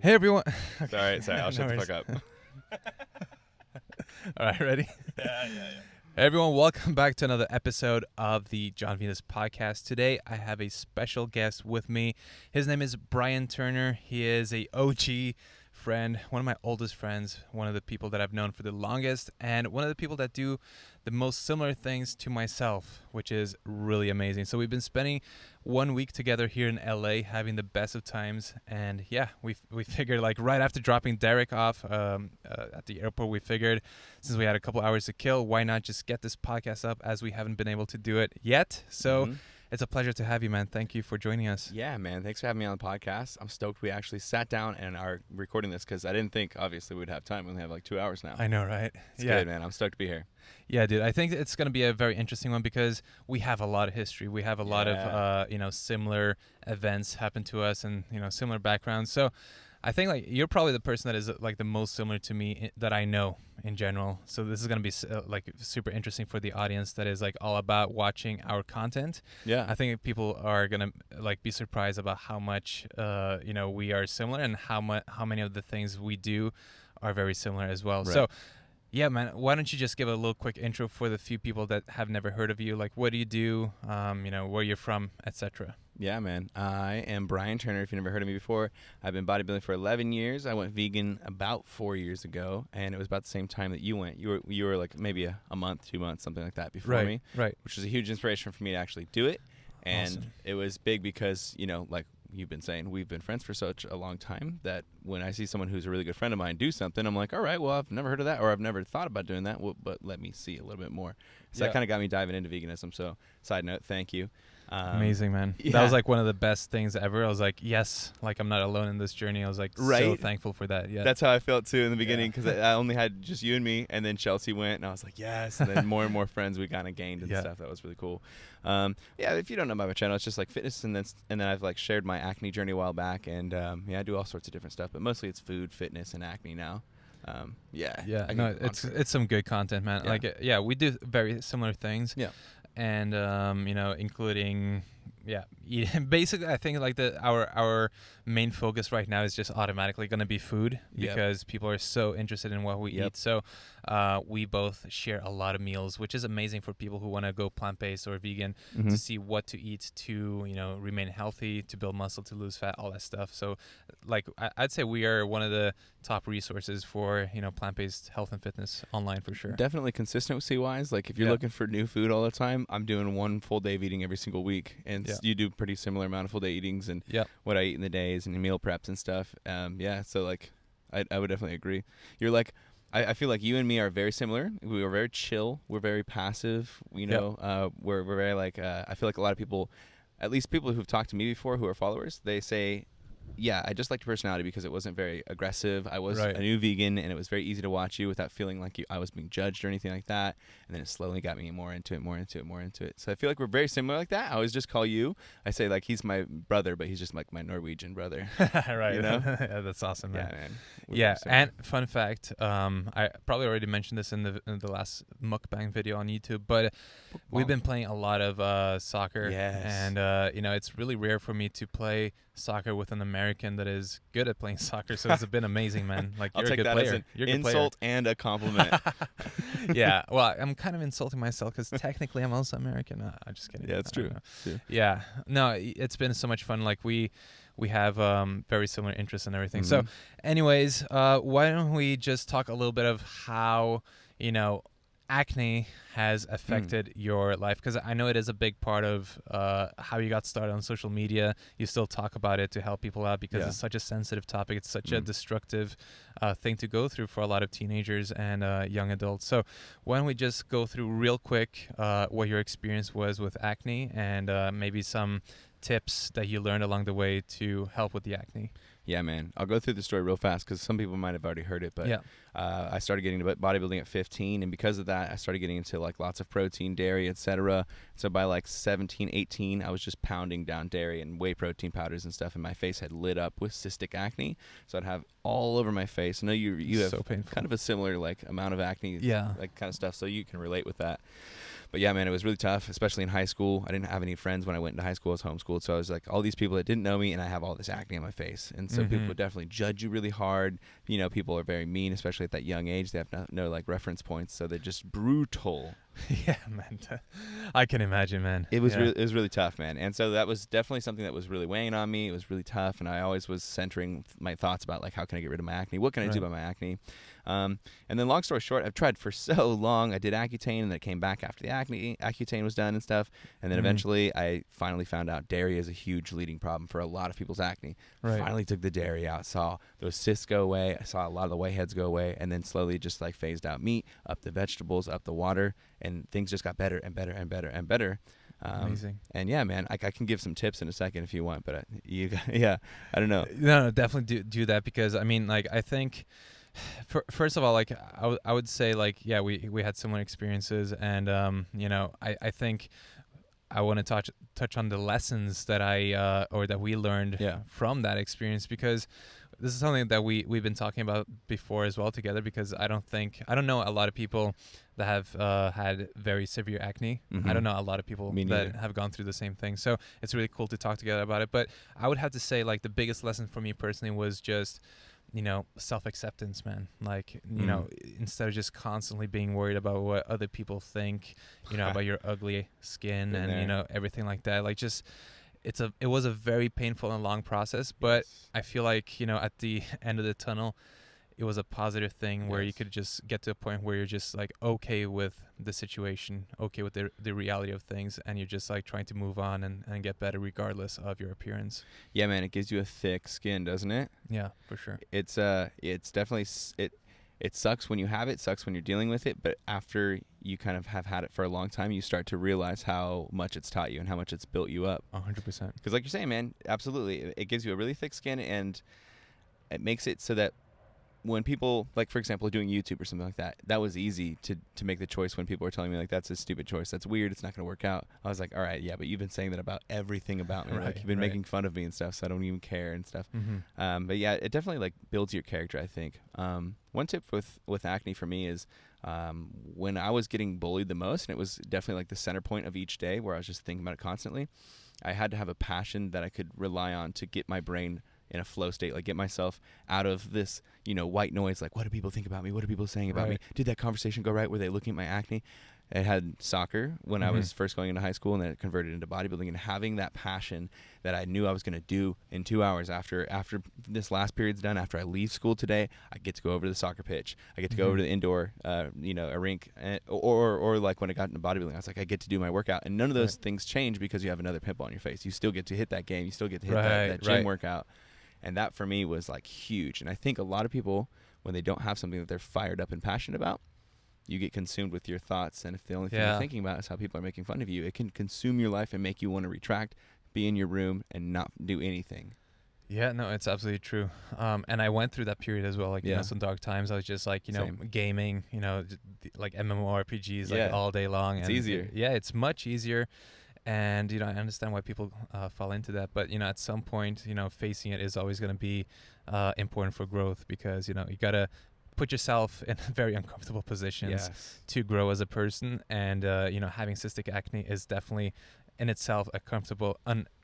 Hey everyone. Sorry, I'll shut the fuck up. All right, ready? Yeah. Hey everyone, welcome back to another episode of the John Venus podcast. Today I have a special guest with me. His name is Brian Turner. He is a OG friend, one of my oldest friends, one of the people that I've known for the longest, and one of the people that do the most similar things to myself, which is really amazing. So we've been spending 1 week together here in LA, having the best of times, and yeah, we figured, like, right after dropping Derek off at the airport, we figured since we had a couple hours to kill, why not just get this podcast up, as we haven't been able to do it yet. So it's a pleasure to have you, man. Thank you for joining us. Yeah, man. Thanks for having me on the podcast. I'm stoked we actually sat down and are recording this because I didn't think, obviously, we'd have time. We only have like 2 hours now. I know, right? It's good, man. I'm stoked to be here. Yeah, dude. I think it's going to be a very interesting one because we have a lot of history. We have a lot of, similar events happen to us and, similar backgrounds. So I think, like, you're probably the person that is, like, the most similar to me that I know in general. So this is going to be like super interesting for the audience that is, like, all about watching our content. Yeah. I think people are going to, like, be surprised about how much we are similar and how many of the things we do are very similar as well. Right. So yeah, man, why don't you just give a little quick intro for the few people that have never heard of you? Like, what do you do, where you're from, etc. Yeah, man. I am Brian Turner, if you've never heard of me before. I've been bodybuilding for 11 years. I went vegan about 4 years ago, and it was about the same time that you went. You were like maybe a month, 2 months, something like that before me. Right. Which was a huge inspiration for me to actually do it. And Awesome. It was big because, like you've been saying, we've been friends for such a long time that when I see someone who's a really good friend of mine do something, I'm like, all right, well, I've never heard of that, or I've never thought about doing that, but let me see a little bit more. So that kind of got me diving into veganism. So side note, thank you. Amazing, man. Yeah. That was like one of the best things ever. I was like, yes, like, I'm not alone in this journey. I was like, so thankful for that. Yeah, that's how I felt too in the beginning because I only had just you and me, and then Chelsea went, and I was like, yes, and then more and more friends we kind of gained and stuff. That was really cool. If you don't know about my channel, it's just like fitness, and then I've like shared my acne journey a while back, and I do all sorts of different stuff, but mostly it's food, fitness, and acne now. It's some good content, man. We do very similar things. Yeah. And including eating. Basically, I think like our main focus right now is just automatically going to be food because people are so interested in what we eat. So we both share a lot of meals, which is amazing for people who want to go plant-based or vegan to see what to eat to remain healthy, to build muscle, to lose fat, all that stuff. So like I'd say we are one of the top resources for plant-based health and fitness online for sure. Definitely consistency wise, like if you're looking for new food all the time, I'm doing one full day of eating every single week, and you do pretty similar amount of full day eatings and what I eat in the days and meal preps and stuff. So like I would definitely agree. You're like I feel like you and me are very similar. We are very chill. We're very passive. We're very like I feel like a lot of people, at least people who've talked to me before who are followers, they say, yeah, I just liked your personality because it wasn't very aggressive. I was a new vegan, and it was very easy to watch you without feeling like I was being judged or anything like that. And then it slowly got me more into it. So I feel like we're very similar like that. I always just call you. I say like he's my brother, but he's just like my Norwegian brother. Right. Yeah, that's awesome, man. Yeah, man. Yeah, and fun fact, I probably already mentioned this in the last mukbang video on YouTube, but we've been playing a lot of soccer. Yes. And it's really rare for me to play soccer with an American that is good at playing soccer, so it's been amazing, man. Like, you're a good player. I'll take that as an insult and a compliment. Yeah, well, I'm kind of insulting myself because technically I'm also American. I'm just kidding. Yeah, it's true. Yeah, no, it's been so much fun. Like, we have very similar interests and everything. So anyways, why don't we just talk a little bit of how acne has affected your life, because I know it is a big part of how you got started on social media. You still talk about it to help people out because it's such a sensitive topic. It's such a destructive thing to go through for a lot of teenagers and young adults. So why don't we just go through real quick what your experience was with acne and maybe some tips that you learned along the way to help with the acne. Yeah, man. I'll go through the story real fast because some people might have already heard it. But I started getting into bodybuilding at 15, and because of that, I started getting into like lots of protein, dairy, etc. So by like 17, 18, I was just pounding down dairy and whey protein powders and stuff, and my face had lit up with cystic acne. So I'd have all over my face. I know you have so painful. Kind of a similar like amount of acne, like kind of stuff. So you can relate with that. But yeah, man, it was really tough, especially in high school. I didn't have any friends when I went into high school. I was homeschooled. So I was like all these people that didn't know me, and I have all this acne on my face. And so people would definitely judge you really hard. You know, people are very mean, especially at that young age. They have no like reference points. So they're just brutal. Yeah, man. I can imagine, man. It was it was really tough, man. And so that was definitely something that was really weighing on me. It was really tough, and I always was centering my thoughts about like how can I get rid of my acne? What can I do about my acne? And then long story short, I've tried for so long. I did Accutane, and then it came back after the Accutane was done and stuff. And then eventually I finally found out dairy is a huge leading problem for a lot of people's acne. Finally took the dairy out, saw those cysts go away. I saw a lot of the whiteheads go away, and then slowly just like phased out meat, up the vegetables, up the water, and things just got better and better and better and better. Amazing. And yeah, man, I can give some tips in a second if you want, but I don't know. No, definitely do that, because I mean, like, I think first of all, like I would say, like, yeah, we had similar experiences, and you know, I think I want to touch on the lessons that or that we learned from that experience, because this is something that we've been talking about before as well together, because I don't know a lot of people that have had very severe acne. I don't know a lot of people that have gone through the same thing. So it's really cool to talk together about it. But I would have to say, like, the biggest lesson for me personally was just, you know, self-acceptance, man. Like, you know, instead of just constantly being worried about what other people think, you know, about your ugly skin and, you know, everything like that. Like, just, it was a very painful and long process, but I feel like, you know, at the end of the tunnel, it was a positive thing where you could just get to a point where you're just like okay with the situation, okay with the reality of things, and you're just like trying to move on and get better regardless of your appearance. Yeah, man, it gives you a thick skin, doesn't it? Yeah, for sure. It's definitely it sucks when you have it, sucks when you're dealing with it, but after you kind of have had it for a long time, you start to realize how much it's taught you and how much it's built you up. 100%. Because like you're saying, man, absolutely, it gives you a really thick skin, and it makes it so that when people, like, for example, doing YouTube or something like that, that was easy to make the choice when people were telling me, like, that's a stupid choice, that's weird, it's not going to work out. I was like, all right, yeah, but you've been saying that about everything about me. Like, you've been making fun of me and stuff, so I don't even care and stuff. But yeah, it definitely, like, builds your character, I think. One tip with acne for me is when I was getting bullied the most, and it was definitely, like, the center point of each day where I was just thinking about it constantly, I had to have a passion that I could rely on to get my brain in a flow state, like get myself out of this, you know, white noise, like what do people think about me? What are people saying about me? Did that conversation go right? Were they looking at my acne? I had soccer when I was first going into high school, and then it converted into bodybuilding, and having that passion that I knew I was going to do in 2 hours after this last period's done, after I leave school today, I get to go over to the soccer pitch. I get to go over to the indoor, you know, a rink, or like when I got into bodybuilding, I was like, I get to do my workout. And none of those things change because you have another pimple on your face. You still get to hit that game. You still get to hit that gym workout. And that for me was like huge. And I think a lot of people, when they don't have something that they're fired up and passionate about, you get consumed with your thoughts. And if the only thing you're thinking about is how people are making fun of you, it can consume your life and make you want to retract, be in your room, and not do anything. Yeah, no, it's absolutely true. And I went through that period as well. Like, you know, some dark times. I was just like, you know, gaming, you know, like MMORPGs like all day long. It's easier. Yeah, it's much easier. And, you know, I understand why people fall into that. But, you know, at some point, you know, facing it is always going to be important for growth, because, you know, you got to put yourself in very uncomfortable positions to grow as a person. And, you know, having cystic acne is definitely in itself a comfortable,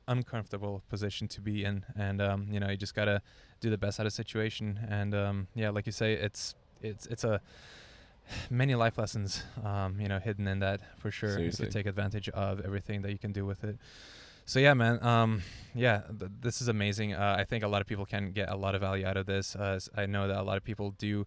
uncomfortable position to be in. And, you know, you just got to do the best out of the situation. And, yeah, like you say, it's a many life lessons, you know, hidden in that, for sure. Seriously. If you take advantage of everything that you can do with it. So yeah, man. This is amazing. I think a lot of people can get a lot of value out of this. I know that a lot of people do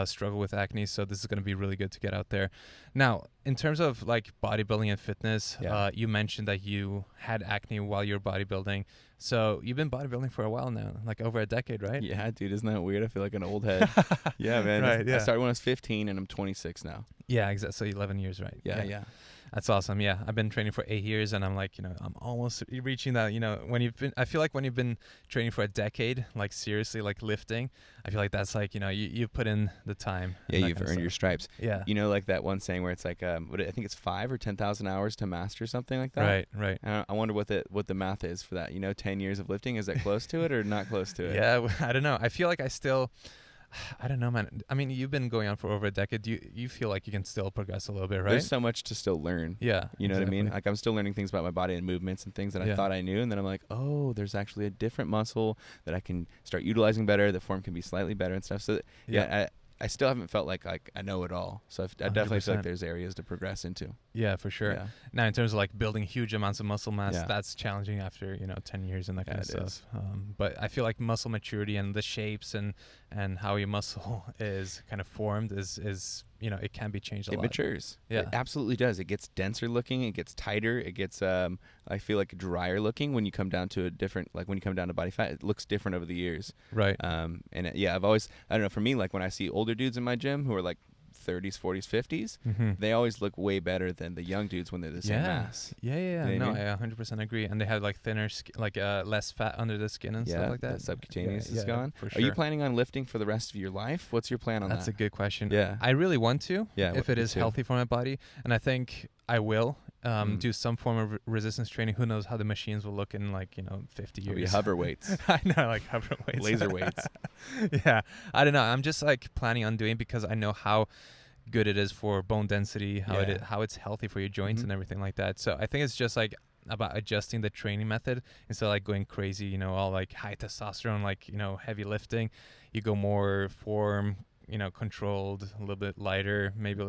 struggle with acne, so this is going to be really good to get out there. Now, in terms of like bodybuilding and fitness, you mentioned that you had acne while you were bodybuilding. So you've been bodybuilding for a while now, like over a decade, right? Yeah, dude, isn't that weird? I feel like an old head. Yeah, man. Right, I started when I was 15, and I'm 26 now. Yeah, exactly. So 11 years, right? Yeah. That's awesome. Yeah, I've been training for 8 years, and I'm like, you know, I'm almost reaching that. You know, I feel like when you've been training for a decade, like seriously, like lifting, I feel like that's like, you know, you've put in the time. Yeah, you've earned your stripes. Yeah. You know, like that one saying where it's like, I think it's 5 or 10,000 hours to master something like that. Right. I wonder what the math is for that. You know, 10 years of lifting, is that close to it or not close to it? Yeah, I don't know. I feel like I still I don't know, man. I mean, you've been going on for over a decade. Do you feel like you can still progress a little bit, right? There's so much to still learn. Yeah. You know what I mean? Like, I'm still learning things about my body and movements and things that I thought I knew. And then I'm like, oh, there's actually a different muscle that I can start utilizing better. The form can be slightly better and stuff. So, I still haven't felt like I know it all. So I definitely feel like there's areas to progress into. Yeah, for sure. Yeah. Now, in terms of like building huge amounts of muscle mass, that's challenging after 10 years and that kind of stuff. But I feel like muscle maturity and the shapes and how your muscle is kind of formed is it can be changed a lot. It matures. Yeah, it absolutely does. It gets denser looking. It gets tighter. It gets I feel like drier looking when you come down to when you come down to body fat. It looks different over the years. Right. I've always, I don't know, for me, like when I see older dudes in my gym who are like 30s, 40s, 50s, they always look way better than the young dudes when they're the same mass. Yeah. You know I 100% agree. And they have like thinner, less fat under the skin and stuff like that. The subcutaneous is gone. For sure. Are you planning on lifting for the rest of your life? What's your plan on that? That's a good question. Yeah. I really want to, if it is too. healthy for my body. And I think I will do some form of resistance training. Who knows how the machines will look in 50 years. Maybe hover weights. I know, like hover weights. Laser weights. Yeah. I don't know. I'm just like planning on doing it because I know how good it is for bone density, how it's healthy for your joints and everything like that. So I think it's just like about adjusting the training method instead of like going crazy, all like high testosterone, like, heavy lifting. You go more form, controlled, a little bit lighter, maybe.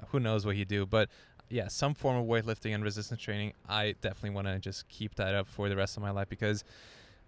Who knows what you do. But yeah, some form of weightlifting and resistance training. I definitely want to just keep that up for the rest of my life because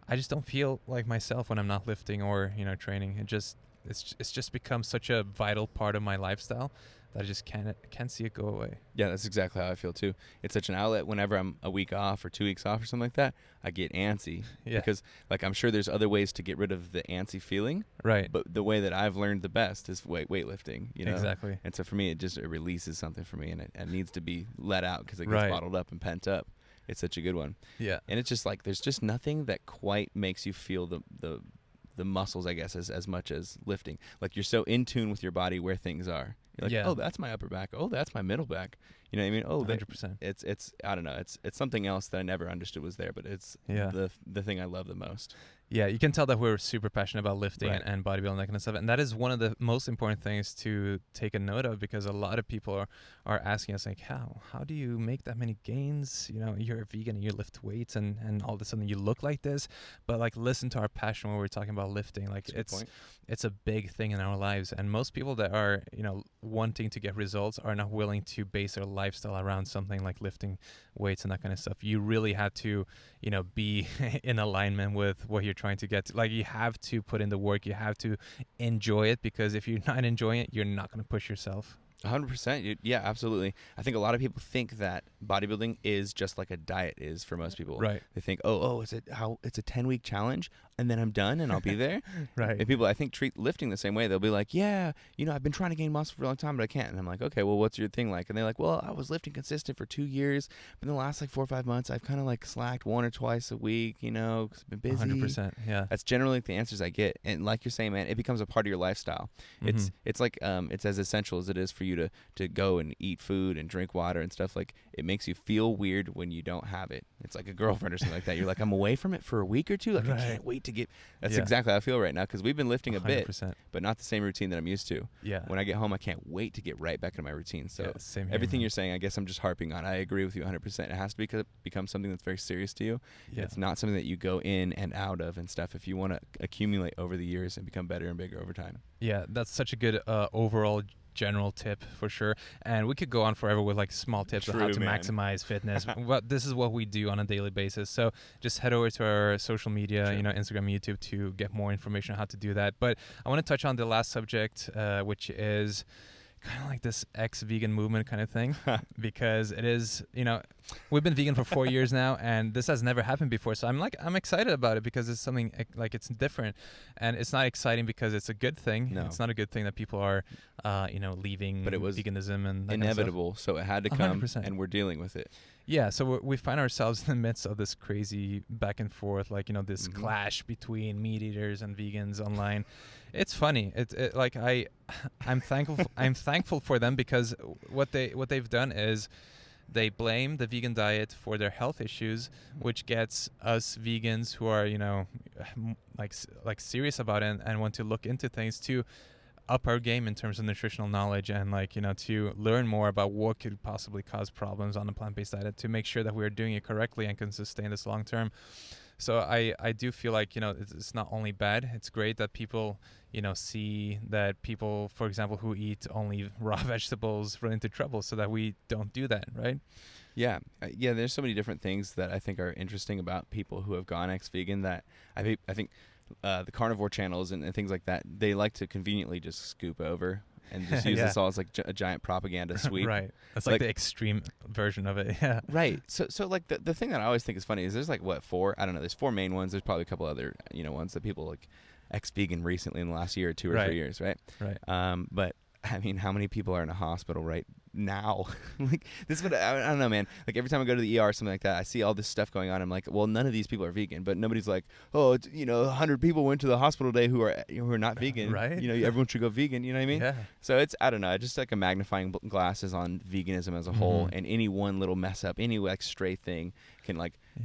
I just don't feel like myself when I'm not lifting or, training. It's just become such a vital part of my lifestyle that I just can't see it go away. Yeah, that's exactly how I feel too. It's such an outlet. Whenever I'm a week off or 2 weeks off or something like that, I get antsy. Yeah. Because I'm sure there's other ways to get rid of the antsy feeling. Right. But the way that I've learned the best is weightlifting. Exactly. And so for me, it releases something for me, and it needs to be let out because it gets bottled up and pent up. It's such a good one. Yeah. And it's just like there's just nothing that quite makes you feel the muscles, I guess, as much as lifting. Like you're so in tune with your body where things are. You're like, oh, that's my upper back. Oh, that's my middle back. You know what I mean? Oh, 100%. It's I don't know. It's something else that I never understood was there, but it's the thing I love the most. Yeah, you can tell that we're super passionate about lifting and bodybuilding and that kind of stuff. And that is one of the most important things to take a note of because a lot of people are asking us, like, how do you make that many gains? You're a vegan and you lift weights and all of a sudden you look like this. But, like, listen to our passion when we're talking about lifting. Like, it's a big thing in our lives. And most people that are, wanting to get results are not willing to base their lifestyle around something like lifting weights and that kind of stuff. You really have to, be in alignment with what you're trying to get to. Like, you have to put in the work. You have to enjoy it because if you're not enjoying it, you're not going to push yourself. 100%. Yeah, absolutely. I think a lot of people think that bodybuilding is just like a diet is for most people. Right. They think, it's a 10-week challenge and then I'm done and I'll be there. Right. And people, I think, treat lifting the same way. They'll be like, I've been trying to gain muscle for a long time, but I can't. And I'm like, okay, well, what's your thing like? And they're like, well, I was lifting consistent for 2 years, but in the last 4 or 5 months, I've kind of like slacked 1 or twice a week, because I've been busy. 100%. Yeah. That's generally the answers I get. And like you're saying, man, it becomes a part of your lifestyle. Mm-hmm. It's like, it's as essential as it is for you to go and eat food and drink water and stuff. Like, it makes you feel weird when you don't have it. It's like a girlfriend or something like that. You're like, I'm away from it for a week or two. Like, I can't wait to get. That's exactly how I feel right now because we've been lifting a 100%. Bit, but not the same routine that I'm used to. Yeah. When I get home, I can't wait to get right back into my routine. So same here, everything you're saying, I guess I'm just harping on. I agree with you 100%. It has to become something that's very serious to you. Yeah. It's not something that you go in and out of and stuff. If you want to accumulate over the years and become better and bigger over time. Yeah, that's such a good overall general tip for sure, and we could go on forever with like small tips on how to maximize fitness. But this is what we do on a daily basis, so just head over to our social media, Instagram, YouTube, to get more information on how to do that. But I want to touch on the last subject, which is kind of like this ex-vegan movement kind of thing, because it is, we've been vegan for 4 years now, and this has never happened before. So I'm excited about it because it's something like it's different, and it's not exciting because it's a good thing. No. It's not a good thing that people are, leaving. But it was veganism and that inevitable, kind of so it had to come, 100%. And we're dealing with it. Yeah, so we find ourselves in the midst of this crazy back and forth, like this clash between meat eaters and vegans online. It's funny. I'm thankful. I'm thankful for them because what they've done is they blame the vegan diet for their health issues, which gets us vegans who are, like serious about it and want to look into things to up our game in terms of nutritional knowledge and to learn more about what could possibly cause problems on the plant-based diet to make sure that we're doing it correctly and can sustain this long term. So I do feel like, it's not only bad, it's great that people, see that people, for example, who eat only raw vegetables run into trouble so that we don't do that, right? Yeah. There's so many different things that I think are interesting about people who have gone ex-vegan that I think the carnivore channels and things like that, they like to conveniently just scoop over and just use this all as like a giant propaganda sweep. Right. That's like the extreme version of it. Yeah. Right. So like the thing that I always think is funny is there's like four? I don't know. There's four main ones. There's probably a couple other ones that people like ex-vegan recently in the last year or 2 or 3 years. Right. Right. But I mean, how many people are in a hospital right now? Like this is what I don't know, man. Like every time I go to the ER or something like that, I see all this stuff going on. I'm like, well, none of these people are vegan, but nobody's like, oh, 100 people went to the hospital today who are not vegan. Right. Everyone should go vegan. You know what I mean? Yeah. So it's, I don't know, just like a magnifying glasses on veganism as a whole, and any one little mess up, any like stray thing can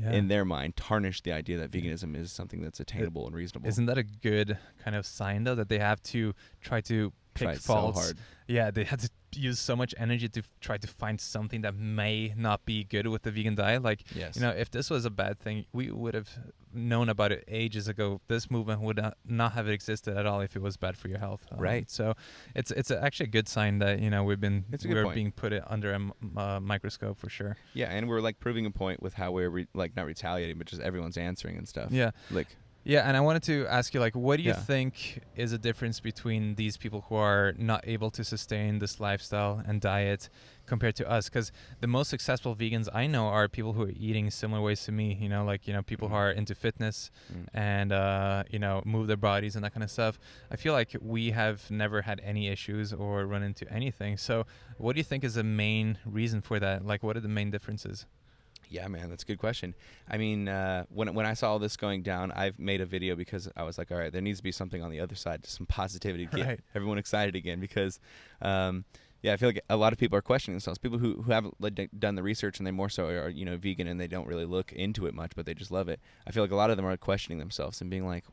in their mind tarnish the idea that veganism is something that's attainable and reasonable. Isn't that a good kind of sign though that they have to try to pick faults? So hard. Yeah, they had to use so much energy to try to find something that may not be good with the vegan diet. Like, yes. If this was a bad thing, we would have known about it ages ago. This movement would not have existed at all if it was bad for your health. Right. So it's actually a good sign that we're being put under a microscope for sure. Yeah, and we're like proving a point with how we're not retaliating, but just everyone's answering and stuff. Yeah. Yeah, and I wanted to ask you, what do you think is the difference between these people who are not able to sustain this lifestyle and diet compared to us? Because the most successful vegans I know are people who are eating similar ways to me, people who are into fitness and, move their bodies and that kind of stuff. I feel like we have never had any issues or run into anything. So what do you think is the main reason for that? Like, what are the main differences? Yeah, man, that's a good question. I mean, when I saw all this going down, I've made a video because I was like, all right, there needs to be something on the other side, just some positivity to get everyone excited again. Because, I feel like a lot of people are questioning themselves. People who haven't done the research and they more so are vegan and they don't really look into it much, but they just love it. I feel like a lot of them are questioning themselves and being like,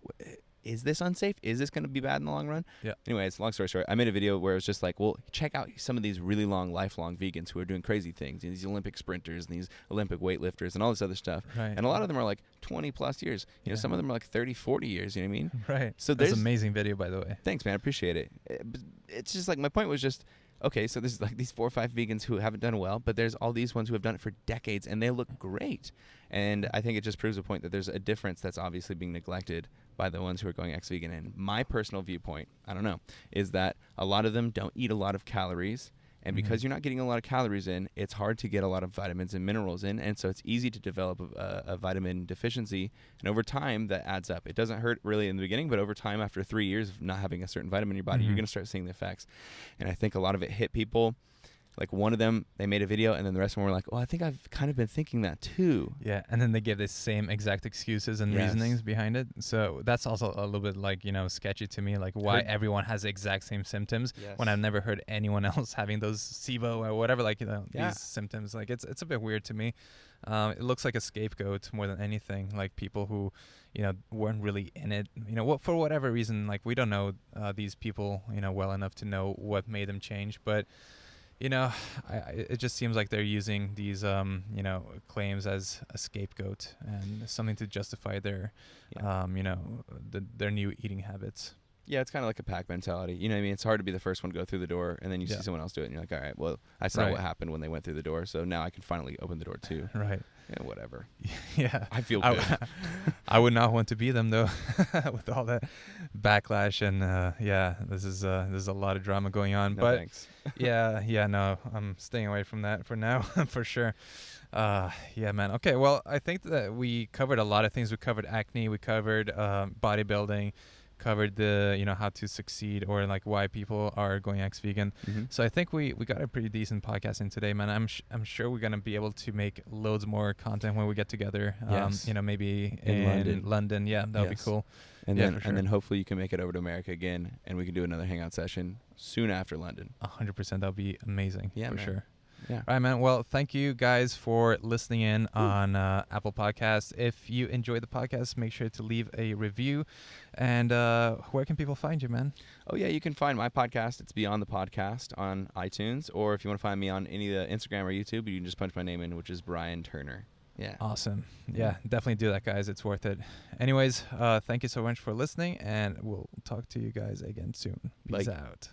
is this unsafe? Is this going to be bad in the long run? Yeah. Anyways, long story short, I made a video where it was just like, well, check out some of these really lifelong vegans who are doing crazy things. These Olympic sprinters and these Olympic weightlifters and all this other stuff. Right. And a lot of them are like 20 plus years. Some of them are like 30, 40 years. You know what I mean? Right. So that's an amazing video, by the way. Thanks, man. I appreciate it. It's just like, my point was just, okay, so there's like these 4 or 5 vegans who haven't done well, but there's all these ones who have done it for decades and they look great. And I think it just proves a point that there's a difference that's obviously being neglected by the ones who are going ex-vegan. And my personal viewpoint, I don't know, is that a lot of them don't eat a lot of calories. And because you're not getting a lot of calories in, it's hard to get a lot of vitamins and minerals in. And so it's easy to develop a vitamin deficiency. And over time, that adds up. It doesn't hurt really in the beginning, but over time, after 3 years of not having a certain vitamin in your body, you're going to start seeing the effects. And I think a lot of it hit people. Like one of them, they made a video, and then the rest of them were like, oh, I think I've kind of been thinking that too. Yeah, and then they give the same exact excuses and reasonings behind it. So that's also a little bit sketchy to me, like why everyone has the exact same symptoms when I've never heard anyone else having those SIBO or whatever, these symptoms. Like it's a bit weird to me. It looks like a scapegoat more than anything, like people who, weren't really in it, for whatever reason. Like we don't know these people, well enough to know what made them change, but it just seems like they're using these, claims as a scapegoat and something to justify their, their new eating habits. Yeah, it's kind of like a pack mentality. You know what I mean? It's hard to be the first one to go through the door, and then you see someone else do it, and you're like, all right, well, I saw what happened when they went through the door, so now I can finally open the door too. Right. Yeah, whatever. Yeah. I feel good. I would not want to be them, though, with all that backlash. And, there's a lot of drama going on. No, but, thanks. no, I'm staying away from that for now, for sure. Yeah, man. Okay, well, I think that we covered a lot of things. We covered acne. We covered bodybuilding. Covered the how to succeed or like why people are going ex-vegan. So I think we got a pretty decent podcast in today, man. I'm sure we're gonna be able to make loads more content when we get together. Maybe in London. Yeah, that would be cool. And then hopefully you can make it over to America again, and we can do another hangout session soon after London. 100%. That would be amazing. Yeah, for man. sure. Yeah. All right, man. Well, thank you guys for listening in on Apple Podcasts. If you enjoyed the podcast, make sure to leave a review. And where can people find you, man? Oh, yeah, you can find my podcast. It's Beyond the Podcast on iTunes. Or if you want to find me on any of the Instagram or YouTube, you can just punch my name in, which is Brian Turner. Yeah. Awesome. Yeah, definitely do that, guys. It's worth it. Anyways, thank you so much for listening, and we'll talk to you guys again soon. Peace out.